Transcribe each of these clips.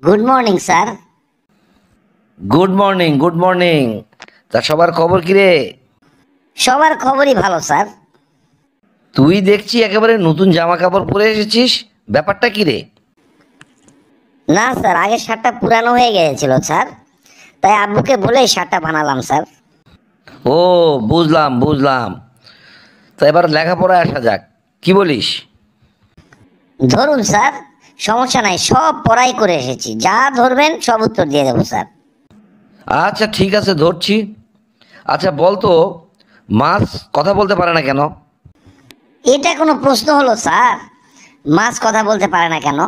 Good morning sir. Good morning, good morning. তা সবার খবর কি রে? সবার খবরই ভালো স্যার। তুই দেখছি একেবারে নতুন জামা কাপড় পরে এসেছিস, ব্যাপারটা কি রে? না স্যার, আগের শার্টটা পুরানো হয়ে গিয়েছিল স্যার, তাই আব্বুকে বলেই শার্টটা বানালাম স্যার। ও, বুঝলাম বুঝলাম। তা এবার লেখাপড়ায় আসা যাক, কি বলিস? ধরুন স্যার, সমস্যা নাই, সব পড়াই করে এসেছি, যা ধরবেন সব উত্তর দিয়ে দেবো স্যার। আচ্ছা ঠিক আছে, ধরছি। আচ্ছা বল তো, মাছ কথা বলতে পারে না কেন? এটা কোনো প্রশ্ন হলো স্যার? মাছ কথা বলতে পারে না কেন?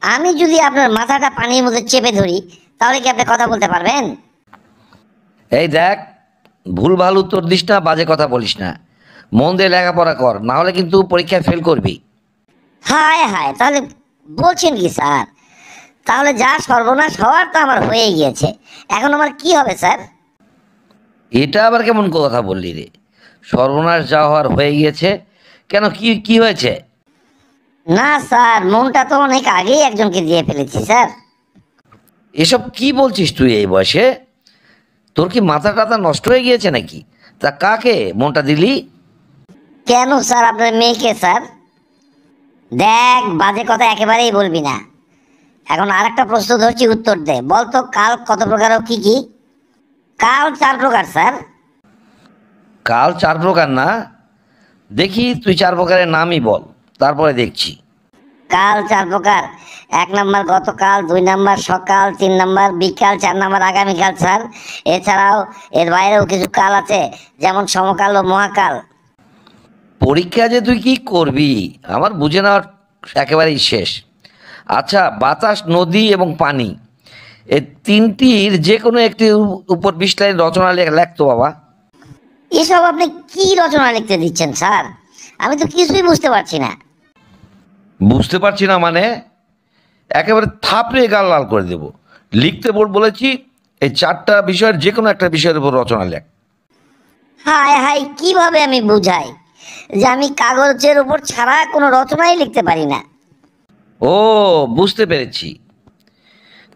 আমি যদি আপনার মাথাটা পানির মধ্যে চেপে ধরি, তাহলে কি আপনি কথা বলতে পারবেন? এই দেখ, ভুল ভাল উত্তর দিস না, বাজে কথা বলিস না। মন দিয়ে লেখাপড়া কর, না হলে কিন্তু পরীক্ষায় ফেল করবি। হায় হায়, তাহলে বলছেন কি স্যার? তাহলে যা সর্বনাশ হওয়ার তো আমার হয়ে গিয়েছে, এখন আমার কি হবে স্যার? এটা আবার কেমন কথা বললি রে? সর্বনাশ যা হওয়ার হয়ে গিয়েছে, কেন, কি কি হয়েছে? না স্যার, মনটা তো অনেক আগেই একজনকে দিয়ে ফেলেছি স্যার। এসব কি বলছিস তুই এই বয়সে? তোর কি মাথা টাথা নষ্ট হয়ে গিয়েছে নাকি? তা কাকে মনটা দিলি? কেন স্যার, আপনার মেয়েকে স্যার। দেখ, বাজে কথা একেবারেই বলবি না। এখন আর একটা প্রশ্ন ধরছি, উত্তর দে। বল তো, কাল কত প্রকার ও কি কি? কাল 4 প্রকার স্যার। কাল 4 প্রকার না? দেখি তুই 4 প্রকারের নামই বল, তারপরে দেখছি। কাল 4 প্রকার: 1 নম্বর গতকাল, 2 নম্বর সকাল, 3 নম্বর বিকাল, 4 নম্বর আগামীকাল স্যার। এছাড়াও এর বাইরেও কিছু কাল আছে, যেমন সমকাল ও মহাকাল। পরীক্ষা যে তুই কি করবি আমার বুঝে নেওয়ার একেবারেই শেষ। আচ্ছা, বাতাস, নদী এবং পানি, এই তিনটির যে কোনো একটি উপর 20 লাইন রচনা লেখতো বাবা। এসব আপনি কি রচনা লিখতে দিচ্ছেন স্যার? আমি তো কিছুই বুঝতে পারছি না। বুঝতে পারছি না মানে? একেবারে থাপড়ে গাল লাল করে দেব। লিখতে বলেছি, এই 4টা বিষয়ের যে কোনো একটা বিষয়ের উপর রচনা লেখ। হায় হায়, কিভাবে আমি বুঝাই যে আমি কাগজের উপর ছাড়া কোনো রচনাই লিখতে পারি না? ও, বুঝতে পেরেছি,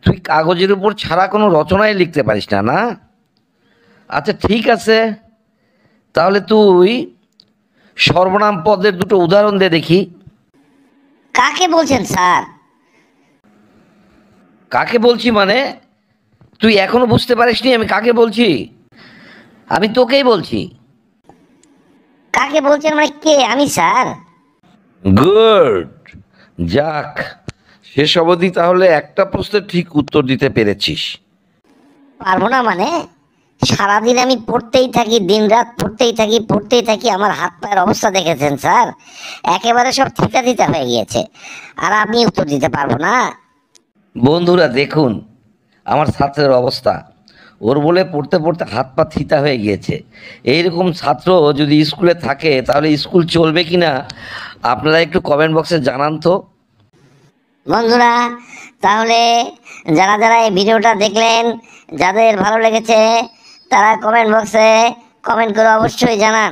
তুই কাগজের উপর ছাড়া কোনো রচনাই লিখতে পারিস না, না? আচ্ছা ঠিক আছে, তাহলে তুই সর্বনাম পদের দুটো উদাহরণ দে দেখি। কাকে বলছেন স্যার? কাকে বলছি মানে? তুই এখনো বুঝতে পারিসনি আমি কাকে বলছি? আমি তোকেই বলছি। কাকে বলছেন মানে কে? আমি স্যার? গুড, যাক, শেষ অবধি তাহলে একটা প্রশ্নের ঠিক উত্তর দিতে পেরেছিস। পারবো না মানে? সারাদিন আমি পড়তেই থাকি, দিন রাত পড়তেই থাকি, আমার হাত পায়ের অবস্থা দেখেছেন স্যার, একেবারে সব থিতা থিতা হয়ে গিয়েছে, আর আমি উত্তর দিতে পারবো না? বন্ধুরা দেখুন আমার ছাত্রের অবস্থা, ওর বলে পড়তে পড়তে হাত পা থিতা হয়ে গিয়েছে। এইরকম ছাত্র যদি স্কুলে থাকে তাহলে স্কুল চলবে কি না আপনারা একটু কমেন্ট বক্সে জানান তো। বন্ধুরা, তাহলে যারা যারা এই ভিডিওটা দেখলেন, যাদের ভালো লেগেছে তারা কমেন্ট বক্সে কমেন্ট করে অবশ্যই জানান।